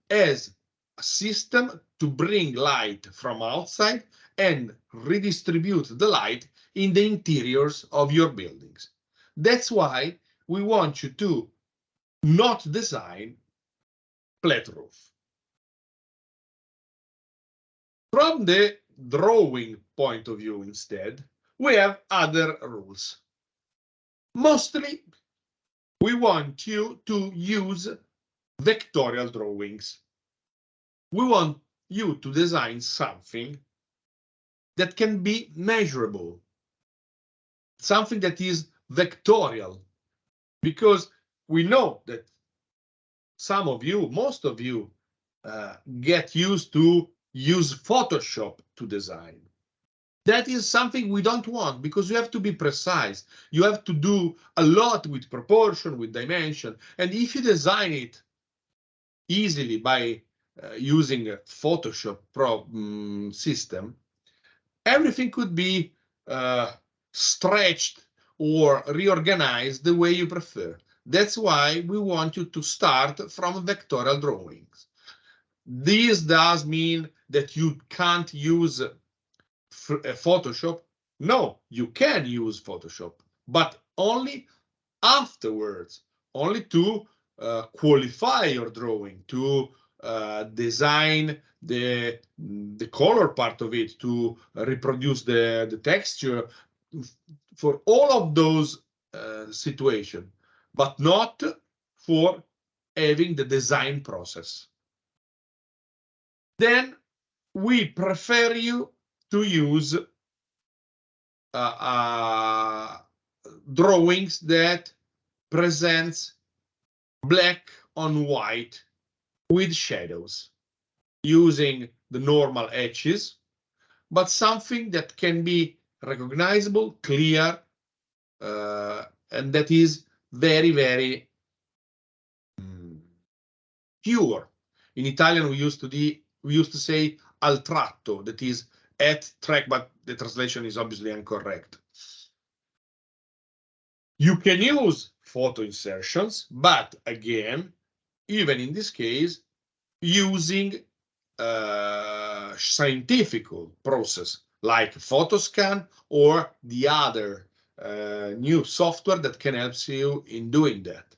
A: as a system to bring light from outside and redistribute the light in the interiors of your buildings. That's why we want you to not design flat roof. From the drawing point of view instead, we have other rules. Mostly, we want you to use vectorial drawings. We want you to design something that can be measurable, something that is vectorial, because we know that some of you, most of you, get used to use Photoshop to design. That is something we don't want, because you have to be precise. You have to do a lot with proportion, with dimension. And if you design it easily by using a Photoshop system, everything could be stretched or reorganized the way you prefer. That's why we want you to start from vectorial drawings. This does mean that you can't use Photoshop. No, you can use Photoshop, but only afterwards, only to qualify your drawing, to design the color part of it, to reproduce the texture, for all of those situations, but not for having the design process. Then we prefer you to use drawings that presents black on white with shadows, using the normal edges, but something that can be recognizable, clear, and that is very, very pure. In Italian, we used to say al tratto, that is at track, but the translation is obviously incorrect. You can use photo insertions, but again, even in this case, using scientific process like PhotoScan or the other new software that can help you in doing that.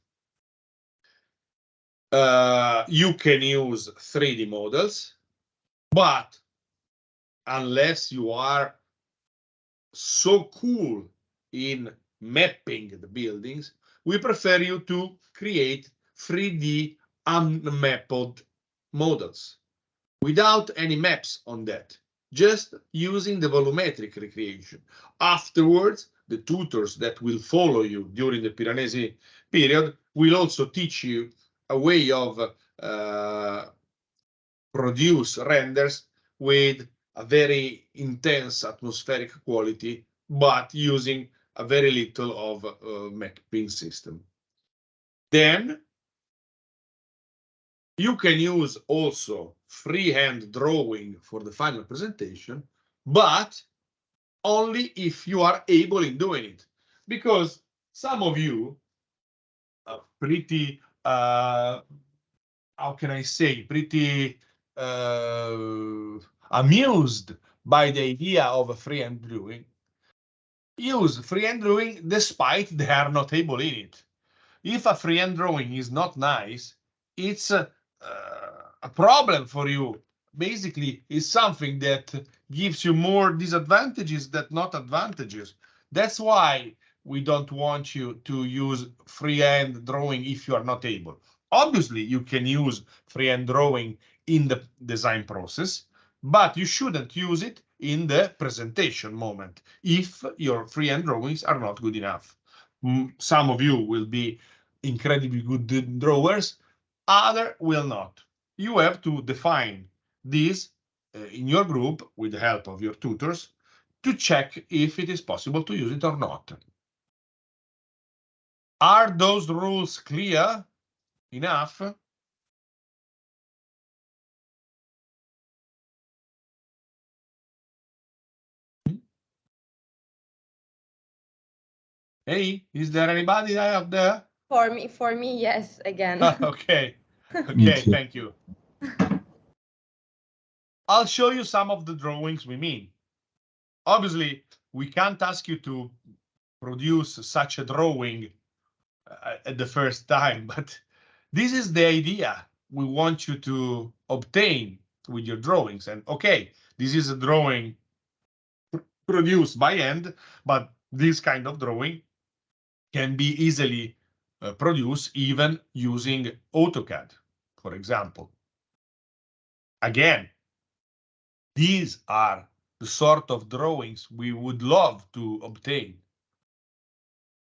A: You can use 3D models, but unless you are so cool in mapping the buildings, we prefer you to create 3D unmapped models without any maps on that, just using the volumetric recreation. Afterwards, the tutors that will follow you during the Piranesi period will also teach you a way of produce renders with a very intense atmospheric quality, but using a very little of mapping system. Then you can use also freehand drawing for the final presentation, but only if you are able in doing it. Because some of you are pretty, how can I say, pretty amused by the idea of a freehand drawing. Use freehand drawing despite they are not able in it. If a freehand drawing is not nice, it's a problem for you. Basically, it's something that gives you more disadvantages than not advantages. That's why we don't want you to use freehand drawing if you are not able. Obviously, you can use freehand drawing in the design process, but you shouldn't use it in the presentation moment if your freehand drawings are not good enough. Some of you will be incredibly good drawers, other will not. You have to define this in your group with the help of your tutors to check if it is possible to use it or not. Are those rules clear enough? Hey, is there anybody out there?
B: For me, yes, again.
A: Okay, okay, thank you. I'll show you some of the drawings we mean. Obviously, we can't ask you to produce such a drawing at the first time, but this is the idea we want you to obtain with your drawings. And okay, this is a drawing produced by hand, but this kind of drawing can be easily produced even using AutoCAD, for example. Again, these are the sort of drawings we would love to obtain.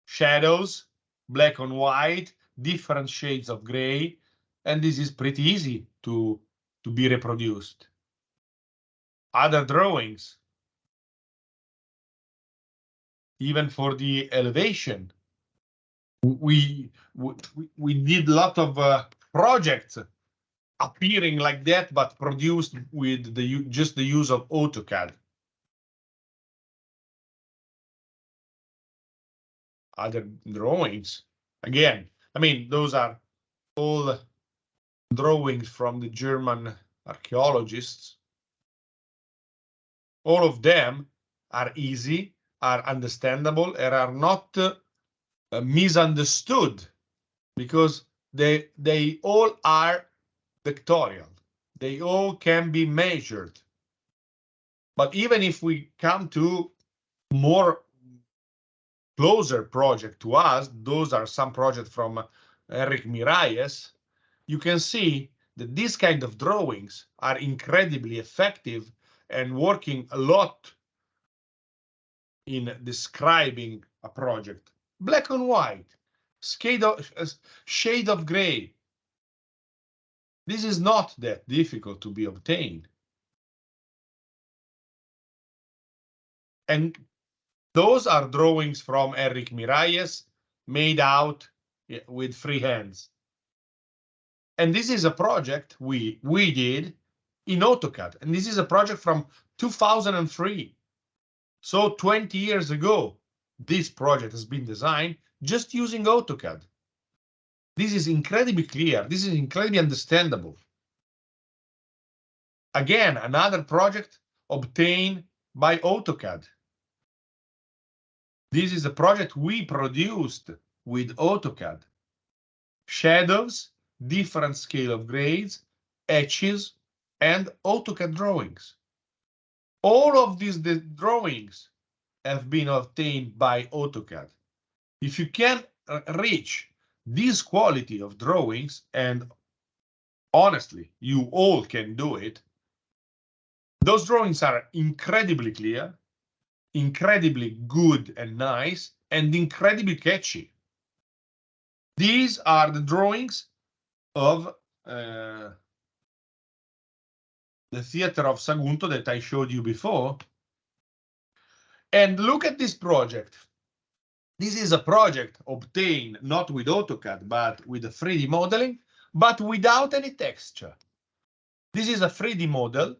A: Shadows, black on white, different shades of gray, and this is pretty easy to be reproduced. Other drawings, even for the elevation, we did a lot of projects appearing like that, but produced with just the use of AutoCAD. Other drawings, again, I mean, those are all drawings from the German archaeologists. All of them are easy, are understandable, and are not misunderstood, because they all are vectorial. They all can be measured. But even if we come to more closer project to us, those are some projects from Eric Miralles, you can see that these kind of drawings are incredibly effective and working a lot in describing a project. Black and white, shade of gray. This is not that difficult to be obtained. And those are drawings from Eric Miralles made out with free hands. And this is a project we did in AutoCAD. And this is a project from 2003. So 20 years ago, this project has been designed just using AutoCAD. This is incredibly clear. This is incredibly understandable. Again, another project obtained by AutoCAD. This is a project we produced with AutoCAD. Shadows, different scale of grades, etches, and AutoCAD drawings. All of these drawings have been obtained by AutoCAD. If you can reach this quality of drawings, and honestly, you all can do it, those drawings are incredibly clear, incredibly good and nice, and incredibly catchy. These are the drawings of the theater of Sagunto that I showed you before. And look at this project. This is a project obtained not with AutoCAD, but with a 3D modeling, but without any texture. This is a 3D model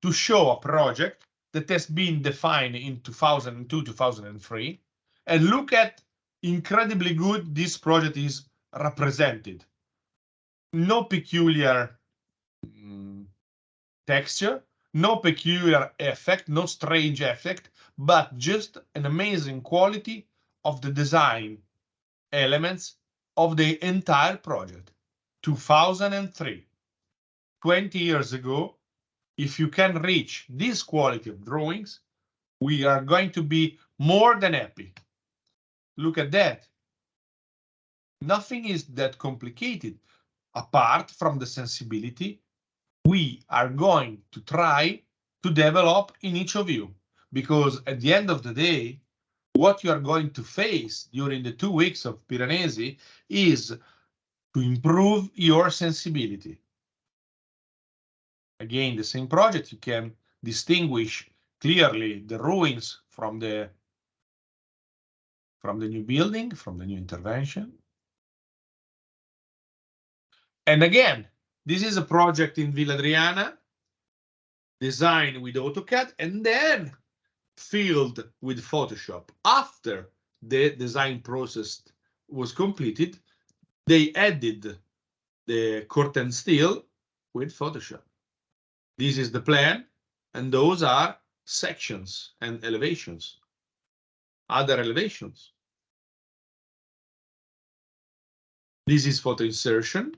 A: to show a project that has been defined in 2002, 2003. And look at incredibly good this project is represented. No peculiar texture, no peculiar effect, no strange effect, but just an amazing quality of the design elements of the entire project. 2003, 20 years ago. If you can reach this quality of drawings, we are going to be more than happy. Look at that. Nothing is that complicated apart from the sensibility we are going to try to develop in each of you, because at the end of the day, what you are going to face during the 2 weeks of Piranesi is to improve your sensibility. Again, the same project, you can distinguish clearly the ruins from the new building, from the new intervention. And again, this is a project in Villa Adriana, designed with AutoCAD and then filled with Photoshop. After the design process was completed, they added the curtain steel with Photoshop. This is the plan, and those are sections and elevations, other elevations. This is photo insertion,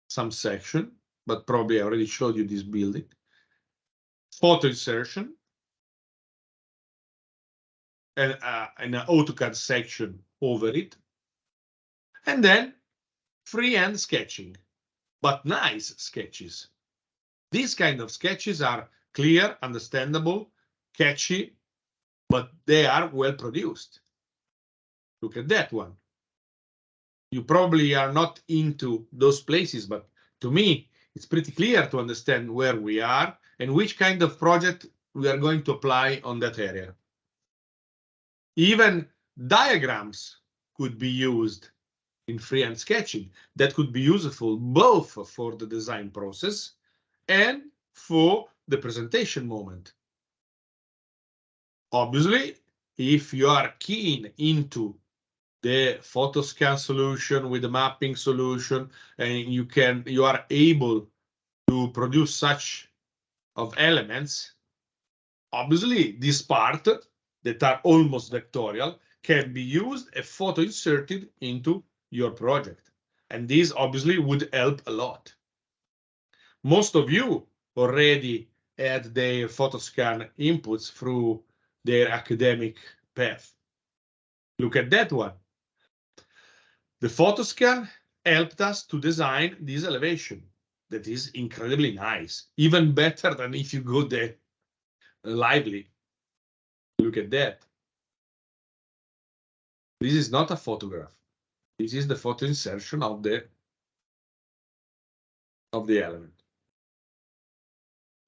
A: some section, but probably I already showed you this building. Photo insertion, and an AutoCAD section over it, and then freehand sketching, but nice sketches. These kind of sketches are clear, understandable, catchy, but they are well produced. Look at that one. You probably are not into those places, but to me, it's pretty clear to understand where we are and which kind of project we are going to apply on that area. Even diagrams could be used in freehand sketching that could be useful both for the design process and for the presentation moment. Obviously, if you are keen into the photo scan solution with the mapping solution, and you are able to produce such of elements, obviously this part that are almost vectorial can be used a photo inserted into your project. And this obviously would help a lot. Most of you already had their photo scan inputs through their academic path. Look at that one. The photo scan helped us to design this elevation that is incredibly nice, even better than if you go there lively. Look at that. This is not a photograph. This is the photo insertion of the element.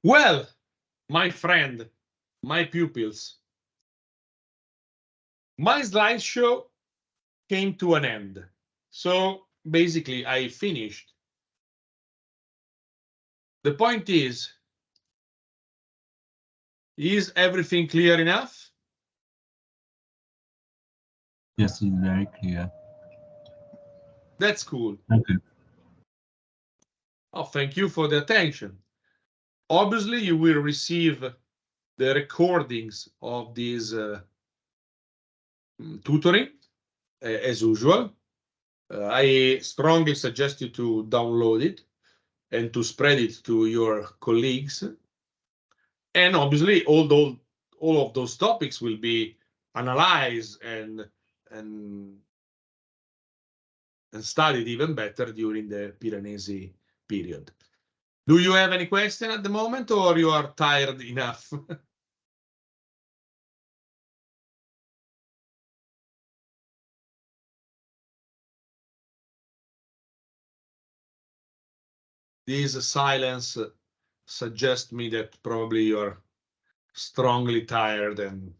A: Well, my friend, my pupils, my slideshow came to an end. So basically, I finished. The point is everything clear enough?
C: Yes, it's very clear.
A: That's cool.
C: Thank you.
A: Oh, thank you for the attention. Obviously, you will receive the recordings of this tutoring as usual. I strongly suggest you to download it and to spread it to your colleagues. And obviously, all of those topics will be analyzed and studied even better during the PIRANESI period. Do you have any question at the moment, or you are tired enough? This silence suggests me that probably you're strongly tired and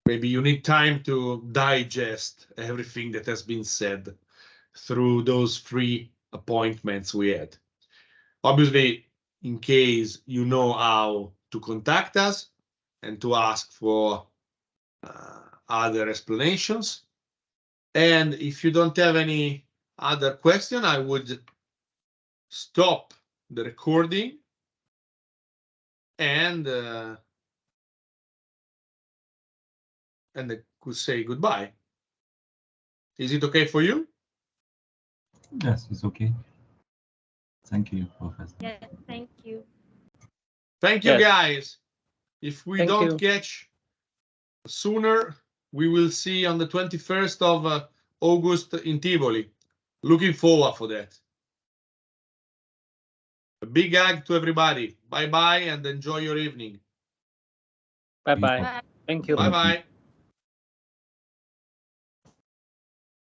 A: maybe you need time to digest everything that has been said through those 3 appointments we had. Obviously, in case you know how to contact us and to ask for other explanations. And if you don't have any other question, I would stop the recording and I could say goodbye. Is it okay for you?
C: Yes, it's okay. Thank you, Professor.
B: Yes, thank you.
A: Thank you,
D: Yes.
A: guys. If we
D: Thank
A: don't
D: you.
A: catch sooner, we will see on the 21st of August in Tivoli. Looking forward for that. A big hug to everybody. Bye-bye and enjoy your evening.
D: Bye-bye.
B: Bye.
D: Thank you.
A: Bye-bye.